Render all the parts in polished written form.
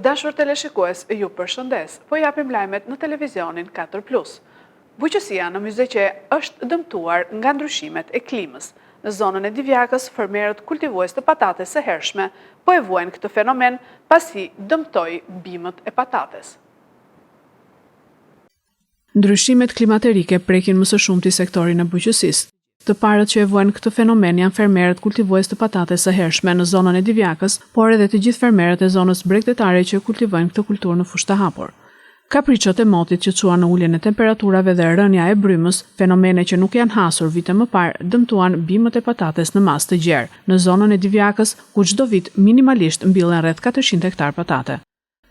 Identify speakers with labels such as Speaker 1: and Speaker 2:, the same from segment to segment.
Speaker 1: dashur teleshikues, ju përshëndes, po japim lajmet në televizionin 4+. Bujqësia në Myzeqe është dëmtuar nga ndryshimet e klimës. Në zonën e Divjakës, fermerët kultivues të patates së hershme po e vuajnë këtë fenomen pasi dëmtoi bimët e patates. Ndryshimet klimaterike prekin më së shumti sektorin e bujqësisë. Të parët që e vuajnë këtë fenomen janë fermerët kultivues të patates së hershme në zonën e Divjakës, por edhe të gjithë fermerët e zonës bregdetare që kultivojnë këtë kulturë në fushë të hapur. Kapriçot e motit që çuan në uljen e temperaturave dhe rënja e brymës, fenomene që nuk janë hasur vite më parë, dëmtuan bimët e patates në masë të gjerë, në zonën e Divjakës, ku çdo vit minimalisht mbillen rreth 400 hektar patate.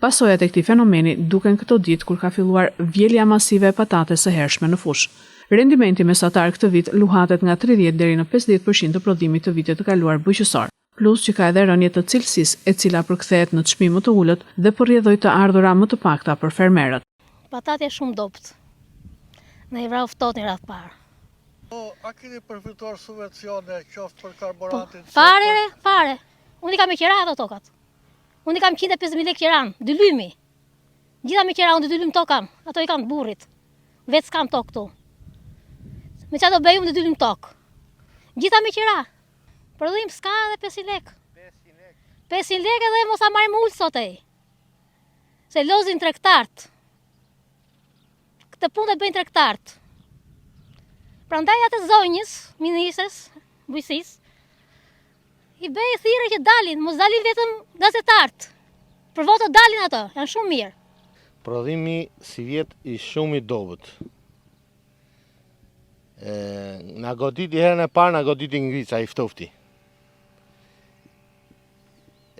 Speaker 1: Pasojat e këtij fenomeni duken këto ditë kur ka filluar vjelja masive e patates së hershme në fushë. Rendimenti mesatar këtë vit luhatet nga 30 deri në 50% të prodhimit të vitit të kaluar bujqësor, plus që ka edhe rënje të cilësisë e cila përkthehet në çmim më të ulët dhe përrjedhoj të ardhura më të pakta për fermerët.
Speaker 2: Patatja është shumë dobët. Ne i vrau ftohtë në radhë parë.
Speaker 3: A keni përfituar subvencione qoftë për karburantin?
Speaker 2: Fare. Unë i kam me qira ato tokat. Unë i kam 150.000 lekë qiran, dy lymi. Gjitha me qira, unë dy lym tokë kam, ato i kam të burrit. Vetë s'kam tokë këtu. Me qa do bëj unë dy lym tokë. Gjitha me qira. Prodhim s'ka edhe 500 lekë. 500 lekë edhe mos a marrim ullë sot e. Se lozin tregtartë. Këtë punë e bëjnë tregtartë. Prandaj atë zonjës, ministres, bujqësisë, i bëj thirrje që dalin, mos dalin vetëm gazetarët. Për voto dalin ato, janë shumë mirë.
Speaker 3: Prodhimi si vjet i shumë i dobët. Na goditi herën e parë, na goditi ngrica i ftofti.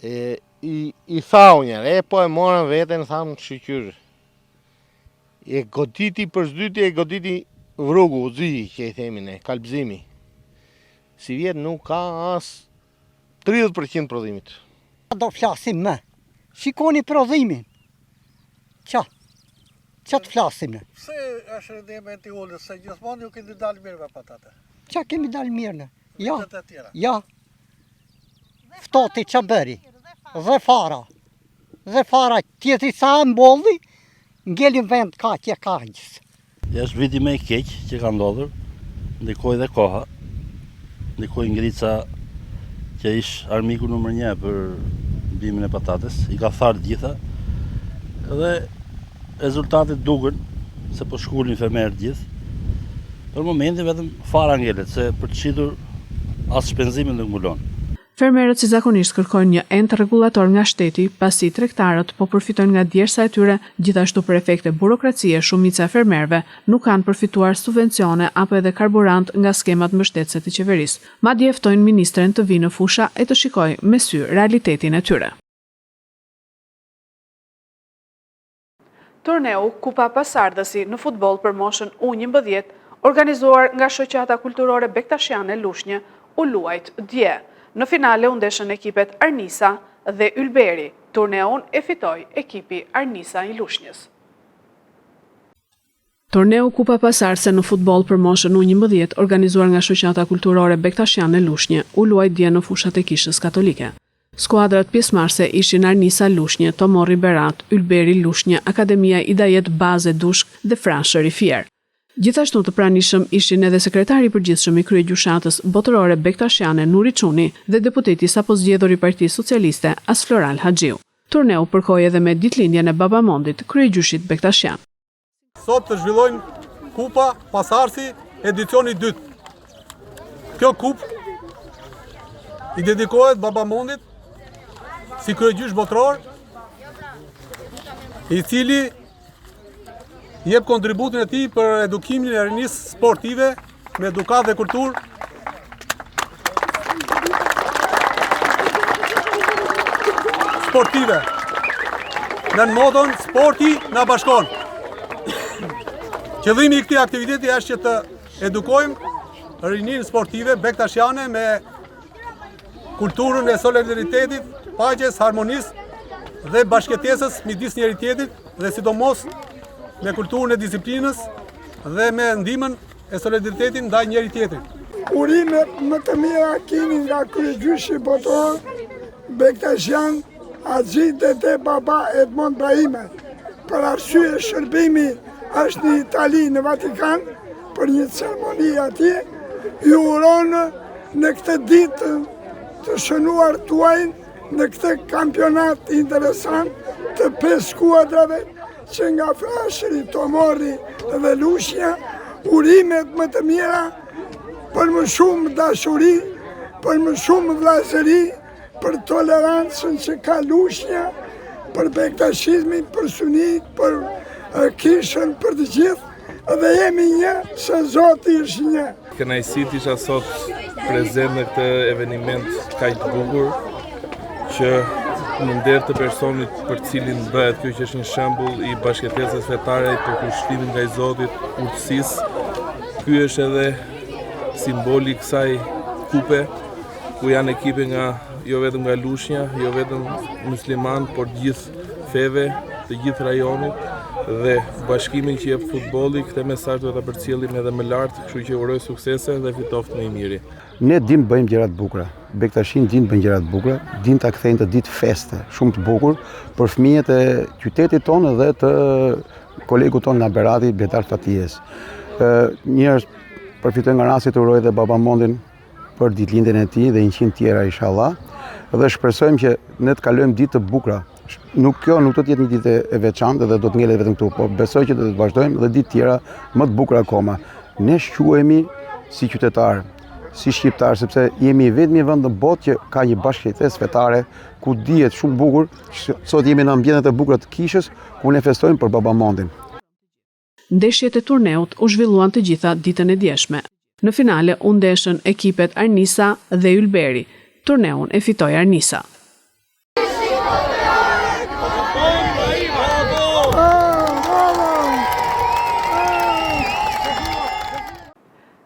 Speaker 3: I thau njerë, po e morën veten, thamë shqyqyrë. E goditi për zdyti, e goditi vrugu, uzi, që i themi ne, kalbzimi. Si vjetë nuk ka as 30% prodhimit.
Speaker 4: Do flasim me, shikoni prodhimin. Qa të flasim ne?
Speaker 3: Pse është rendimenti i ulët, se gjithmonë ju keni dalë mirë me patate?
Speaker 4: Qa kemi dalë mirë ne?
Speaker 3: Ja.
Speaker 4: Ftoti që bëri, dhe fara tjetëri sa mbolli, ngelim vend ka tje kajgjës.
Speaker 5: Është viti me i keq që ka ndodhur, ndikoj dhe koha, ndikoj ngrica që ish armiku nëmër 1 për bimin e patates, i ka tharë gjitha, dhe rezultatet duken se po shkullin fermerët gjithë. Për momentin vetëm fara ngelet, se për të shitur as shpenzimin dhe ngulon.
Speaker 1: Fermerët si zakonisht kërkojnë një ent rregullator nga shteti, pasi tregtarët po përfitojnë nga djersa e tyre, gjithashtu për efekte burokracie, shumica e fermerëve nuk kanë përfituar subvencione apo edhe karburant nga skemat mbështetëse të qeverisë. Madje ftojnë ministren të vinë në fusha e të shikojë me sy realitetin e tyre. Turneu Kupa Pasardhësi në futboll për moshën U11, organizuar nga Shoqata Kulturore Bektashiane Lushnjë, u luajt dje. Në finale u ndeshën ekipet Arnisa dhe Ylberi. Turneun e fitoi ekipi Arnisa i Lushnjës. Turneu Kupa Pasardhëse në futboll për moshën U11, organizuar nga Shoqata Kulturore Bektashiane Lushnjë, u luajt dje në fushat e Kishës Katolike. Skuadrat pjesëmarrëse ishin Arnisa Lushnjë, Tomorri Berat, Ylberi Lushnjë, Akademia Idajet Baze Dushk dhe Frashëri Fier. Gjithashtu të pranishëm ishin edhe sekretari i përgjithshëm i kryegjyshatës botërore Bektashiane Nuri Çuni dhe deputeti sapo zgjedhur i Partisë Socialiste Asfloral Haxhiu. Turneu përkoi edhe me ditëlindjen e Babamondit, kryegjyshit Bektashian.
Speaker 6: Sot të zhvillojmë Kupa Pasardhësi edicioni 2. Kjo kupë i dedikohet Babamondit si kryegjysh botëror, i cili jep kontributin e tij për edukimin e rinisë sportive me edukat dhe kulturë. Sportive. Në moton sporti na bashkon. Qëllimi i këtij aktiviteti është që të edukojmë rininë sportive bektashiane me kulturën e solidaritetit, paqes, harmonisë dhe bashkëtesës midis njëri tjetrit dhe sidomos me kulturën e disiplinës dhe me ndihmën e solidaritetit ndaj njëri tjetrit.
Speaker 7: Urimet më të mira kemi nga kryegjyshi botëror Bektashian Agjitet e baba Edmond Brahime. Për arsye shërbimi është në Itali, në Vatikan, për një ceremoni atje, ju uron në këtë ditë të shënuar tuajnë, në këtë kampionat interesant të 5 skuadrave, që nga Frashëri, Tomori dhe Lushnja, urimet më të mira për më shumë dashuri, për më shumë vllazëri, për tolerancën që ka Lushnja, për bektashizmin, për sunit, për kishën, për të gjithë, dhe jemi një, se Zoti është një.
Speaker 8: Kënaqësi të isha sot prezent në këtë eveniment kaq të bukur, që në nder të personit për cilin bëhet kjo që është një shembull i bashkëtesës fetare për kushtlimin nga i Zotit, urtësisë. Ky është edhe simboli i kësaj kupe, ku janë ekipe nga jo vetëm nga Lushnja, jo vetëm musliman, por gjithë feve, të gjithë rajonit, dhe bashkimin që jep futbolli, këtë mesazh do ta përcjellim edhe më lart, kështu që uroj suksese dhe fitoft më i miri.
Speaker 9: Ne dim bëjmë gjëra të bukura. Bektashin din bëjnë gjëra të bukura, din ta kthejnë të ditë feste, shumë të bukur për fëmijët e qytetit tonë dhe të kolegut tonë nga Berati, Betar Fatijes. Njerëz përfitojnë nga rasti të uroj dhe Babamondin për ditëlindjen e tij dhe 100 tjera inshallah, dhe shpresojmë që ne të kalojmë ditë të bukura. Kjo nuk do të jetë një ditë e veçantë dhe do të ngelet vetëm këtu, por besoj që do të vazhdojmë dhe ditë tjera më të bukura akoma. Ne shquhemi si qytetarë, si shqiptarë, sepse jemi vetëm një vend në botë që ka një bashkëjetesë fetare ku dihet shumë bukur. Sot jemi në ambientet e bukura të Kishës ku ne festojmë për Babamondin.
Speaker 1: Ndeshjet e turneut u zhvilluan të gjitha ditën e djeshme. Në finale u ndeshën ekipet Arnisa dhe Ylberi. Turneun e fitoi Arnisa.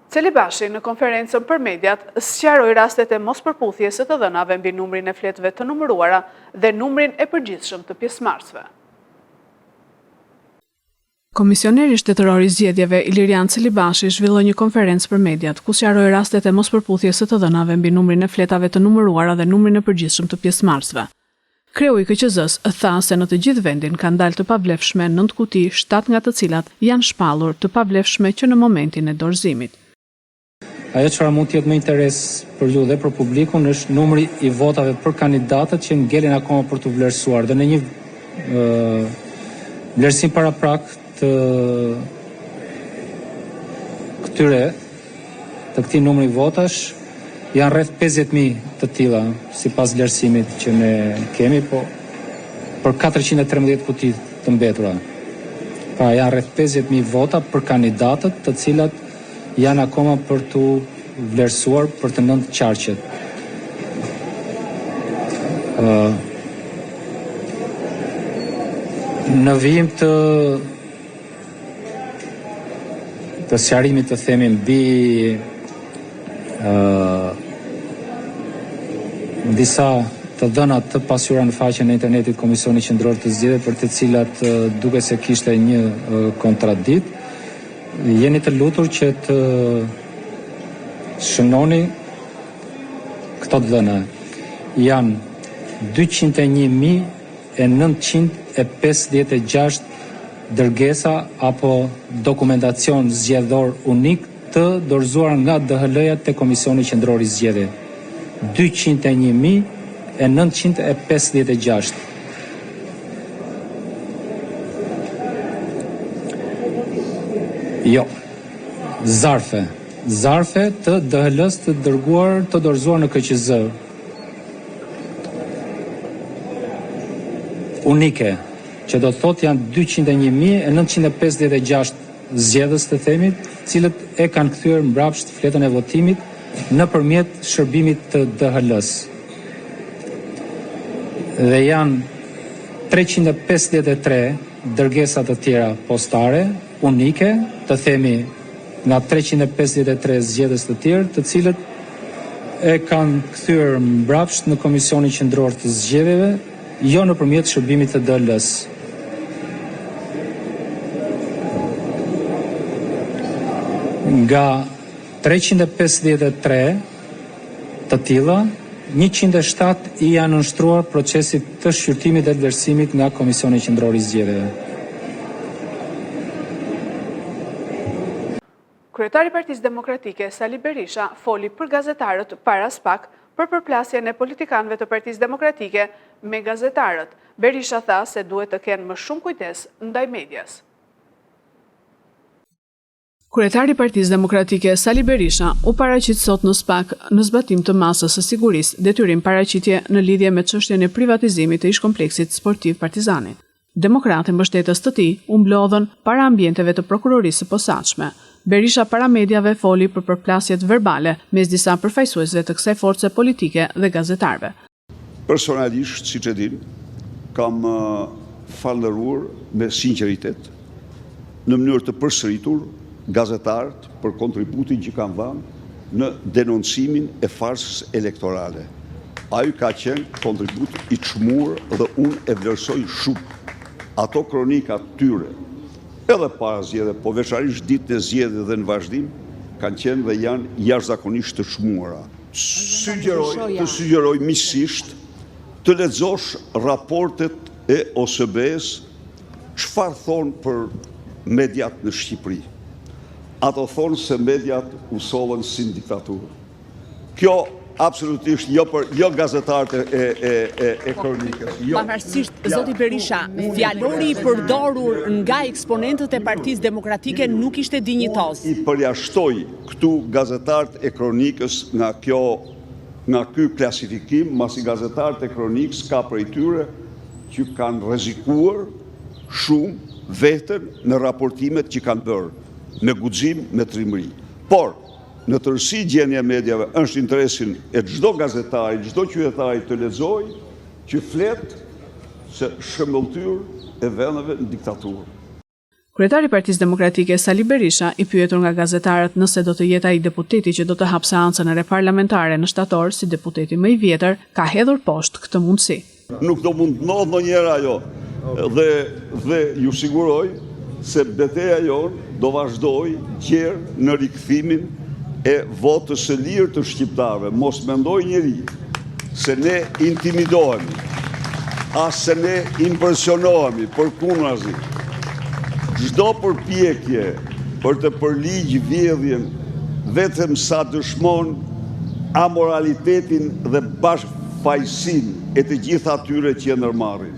Speaker 1: Celibashi në konferencën për mediat sqaroi rastet e mospërputhjes së të dhënave mbi numrin e fletëve të numëruara dhe numrin e përgjithshëm të pjesëmarrësve. Komisioneri shtetëror i zgjedhjeve Ilirian Celibashi zhvilloi një konferencë për mediat ku sqaroi rastet e mospërputhjes së të dhënave mbi numrin e fletave të numëruara dhe numrin e përgjithshëm të pjesëmarrësve. Kreu i KQZ-s tha se në të gjithë vendin kanë dalë të pavlefshme 9 kuti, 7 nga të cilat janë shpallur të pavlefshme që në momentin e dorëzimit.
Speaker 10: Ajo çfarë mund të jetë më interes për ju dhe për publikun është numri i votave për kandidatët që ngelen akoma për të vlerësuar, dhe në një vlerësim paraprak të këtij numri votash janë rreth 50.000 të tilla sipas vlerësimit që ne kemi, po për 413 kuti të mbetura. Pra janë rreth 50.000 vota për kandidatët të cilat janë akoma për të vlerësuar për të 9 qarqet. Në vijim të sqarimit të themi mbi disa të dhëna të pasyura në faqen e internetit Komisioni Qendror të Zgjedhjeve, për të cilat duke se kishte një kontradikt, jeni të lutur që të shënoni këto të dhëna. Janë 201.956 dërgesa apo dokumentacion zgjedhor unik të dorëzuar nga DHL-ja te Komisioni Qendror i Zgjedhjeve. 201.956. Jo, zarfe të DHL-s të dorëzuar në KQZ. Unike, që do të thotë janë 201.956 zgjedhës të themit, cilët e kanë kthyer mbrapsht fletën e votimit nëpërmjet shërbimit të DHL-s. Dhe janë 353 dërgesa të tjera postare, unike, të themi nga 353 zgjedhës të tjerë, të cilët e kanë kthyer mbrapsht në Komisionin Qendror të Zgjedhjeve, jo nëpërmjet shërbimit të DHL-s. Nga 353 të tilla, 107 i janë nënshtruar procesit të shqyrtimit dhe vlerësimit nga Komisioni Qendror i Zgjedhjeve.
Speaker 1: Kryetari i Partisë Demokratike Sali Berisha foli për gazetarët para pak për përplasjen e politikanëve të Partisë Demokratike me gazetarët. Berisha tha se duhet të kenë më shumë kujdes ndaj medias. Kryetari i Partisë Demokratike Sali Berisha u paraqit sot në SPAK në zbatim të masës së sigurisë, detyrim paraqitje në lidhje me çështjen e privatizimit të ish-kompleksit sportiv Partizani. Demokratë mbështetës të tij u mblodhën para ambienteve të prokurorisë së posaçme. Berisha para mediave foli për përplasjet verbale mes disa përfaqësuesve të kësaj force politike dhe gazetarëve.
Speaker 11: Personalisht, siç e din, kam falëruar me sinqeritet në mënyrë të përsëritur gazetarët për kontributin që kanë dhënë në denoncimin e farsës elektorale. Ai ka qenë kontribut i çmuar dhe unë e vlerësoj shumë. Ato kronikat tyre, edhe para zgjedhjeve, po veçanërisht ditën e zgjedhjeve dhe në vazhdim, kanë qenë dhe janë jashtëzakonisht të çmuara. Sugjeroj miqësisht të lexosh raportet e OSB-s, çfarë thonë për mediat në Shqipëri. Ato thonë se mediat u solën si në diktaturë. Kjo absolutisht jo gazetarët e kronikës.
Speaker 12: Pavarësisht, zoti Berisha, fjalori i përdorur nga eksponentët e Partisë Demokratike nuk ishte dinjitoz.
Speaker 11: I përjashtoi këtu gazetarët e kronikës nga ky klasifikim, masi gazetarët e kronikës ka prej tyre që kanë rrezikuar shumë veten në raportimet që kanë bërë, me guxim, me trimëri. Por në tërësi gjendja e mediave është interesin e çdo gazetari, çdo qytetari të lexojë që flet se shëmbëltyr e vendeve në diktaturë.
Speaker 1: Kryetari i Partisë Demokratike Sali Berisha i pyetur nga gazetarët nëse do të jetë ai deputeti që do të hap seancën e reparlamentare në shtator si deputeti më i vjetër, ka hedhur poshtë këtë mundësi.
Speaker 11: Nuk do mund të ndodhë ndonjëherë ajo dhe ju siguroj se betejë jonë do vazhdoj gjerë në rikthimin e votës së lirë të shqiptarëve. Mos mendoj njeri se ne intimidohemi, as se ne impresionohemi, përkundrazi. Çdo përpjekje për të përligj vjedhjen vetëm sa dëshmon amoralitetin dhe bashkëfajësinë e të gjithë atyre që e ndërmarrin.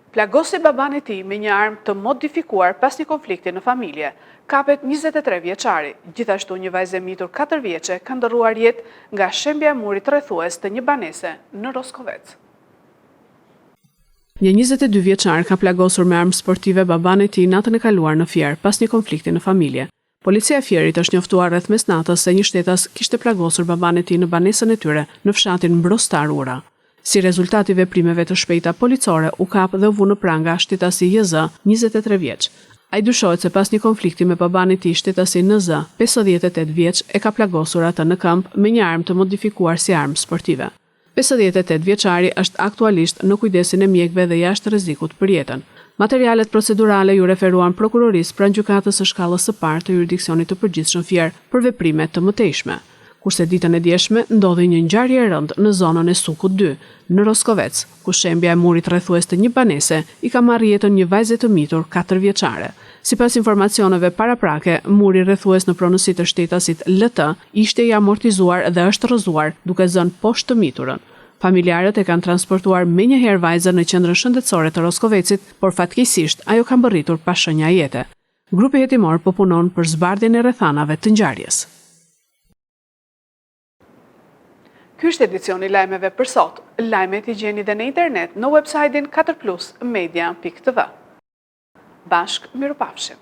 Speaker 1: Plagosi baban e tij me një armë të modifikuar pas një konflikti në familje. Kapet 23 vjeçari, gjithashtu një vajzë e mitur 4 vjeçe ka ndërruar jetë nga shembja e murit rrethues të një banese në Roskovec. Një 22 vjeçar ka plagosur me armë sportive baban e tij natën e kaluar në Fier pas një konflikti në familje. Policia e Fierit është njoftuar rreth mesnatës se një shtetas kishte plagosur baban e tij në banesën e tyre në fshatin Mbrostar Ura. Si rezultati veprimeve të shpejta policore, u kap dhe u vu në pranga shtetasi JZ, 23 vjeç. Ai dyshohet se pas një konflikti me baban e tij, shtetasi NZ, 58 vjeç, e ka plagosur atë në këmbë me një armë të modifikuar si armë sportive. 58 vjeçari është aktualisht në kujdesin e mjekëve dhe jashtë rrezikut për jetën. Materialet procedurale ju referuan prokurorisë pranë gjykatës së shkallës së parë të jurisdiksionit të përgjithshëm Fier për veprime të mëtejshme. Kurse ditën e djeshme ndodhi një ngjarje e rëndë në zonën e Sukut 2, në Roskovec, ku shembja e murit rrethues të një banese i ka marrë jetën një vajze të mitur 4 vjeçare. Sipas informacioneve paraprake, muri rrethues në pronësi të shtetasit LT ishte i amortizuar dhe është rrëzuar, duke zënë poshtë të miturën. Familjarët e kanë transportuar menjëherë vajzën në qendrën shëndetësore të Roskovecit, por fatkeqësisht ajo ka mbërritur pa shenja jete. Grupi hetimor po punon për zbardhjen e rrethanave të ngjarjes. Ky është edicioni lajmeve për sot. Lajmet i gjeni dhe në internet në website-in 4plusmedia.tv. Bashk, mirupafshim.